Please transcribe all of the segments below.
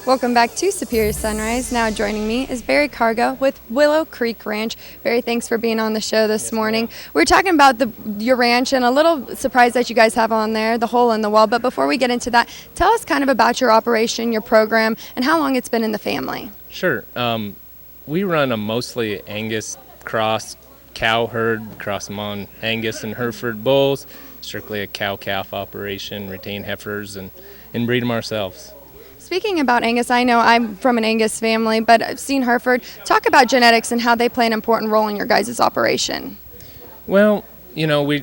Welcome back to Superior Sunrise. Now joining me is Barry Crago with Willow Creek Ranch. Barry, thanks for being on the show this morning. We're talking about your ranch and a little surprise that you guys have on there, the hole in the wall. But before we get into that, tell us kind of about your operation, your program, and how long it's been in the family. Sure. We run a mostly Angus cross cow herd, cross them on Angus and Hereford bulls, strictly a cow-calf operation, retain heifers, and breed them ourselves. Speaking about Angus, I know I'm from an Angus family, but I've seen Hereford. Talk about genetics and how they play an important role in your guys' operation. Well, you know, we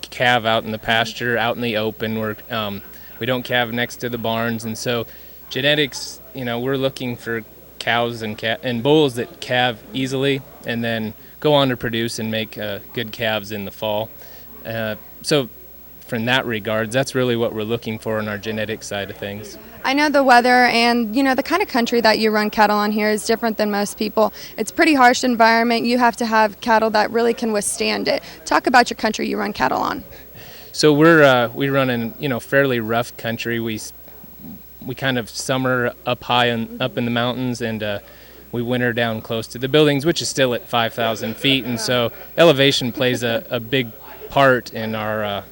calve out in the pasture, out in the open. We don't calve next to the barns, and so genetics, you know, we're looking for cows and bulls that calve easily and then go on to produce and make good calves in the fall. So from that regards, that's really what we're looking for in our genetic side of things. I know the weather and, you know, the kind of country that you run cattle on here is different than most people. It's a pretty harsh environment. You have to have cattle that really can withstand it. Talk about your country you run cattle on. So we run in, you know, fairly rough country. We kind of summer up high and up in the mountains, and we winter down close to the buildings, which is still at 5,000 feet, and so elevation plays a big part in our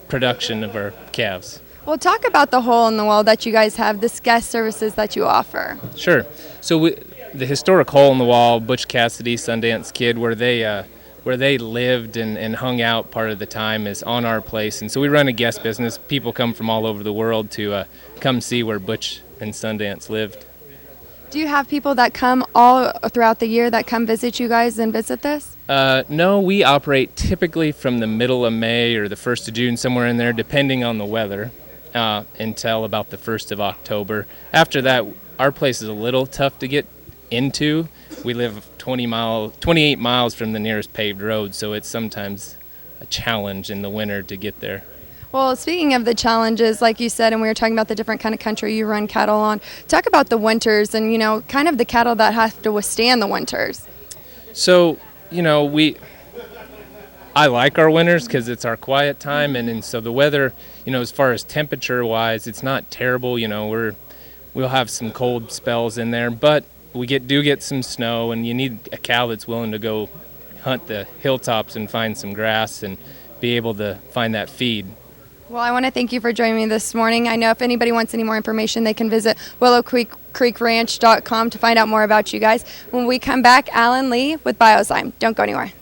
production of our calves. Well, talk about the hole in the wall that you guys have, the guest services that you offer. Sure. So the historic hole in the wall, Butch Cassidy, Sundance Kid, where they lived and hung out part of the time, is on our place. And so we run a guest business. People come from all over the world to come see where Butch and Sundance lived. Do you have people that come all throughout the year that come visit you guys and visit this? No, we operate typically from the middle of May or the 1st of June, somewhere in there, depending on the weather, until about the 1st of October. After that, our place is a little tough to get into. We live 28 miles from the nearest paved road, so it's sometimes a challenge in the winter to get there. Well, speaking of the challenges, like you said, and we were talking about the different kind of country you run cattle on, talk about the winters and, you know, kind of the cattle that have to withstand the winters. So, you know, I like our winters because it's our quiet time, and so the weather, you know, as far as temperature-wise, it's not terrible. You know, we'll have some cold spells in there, but we do get some snow, and you need a cow that's willing to go hunt the hilltops and find some grass and be able to find that feed. Well, I want to thank you for joining me this morning. I know if anybody wants any more information, they can visit willowcreekranch.com to find out more about you guys. When we come back, Alan Lee with Biozyme. Don't go anywhere.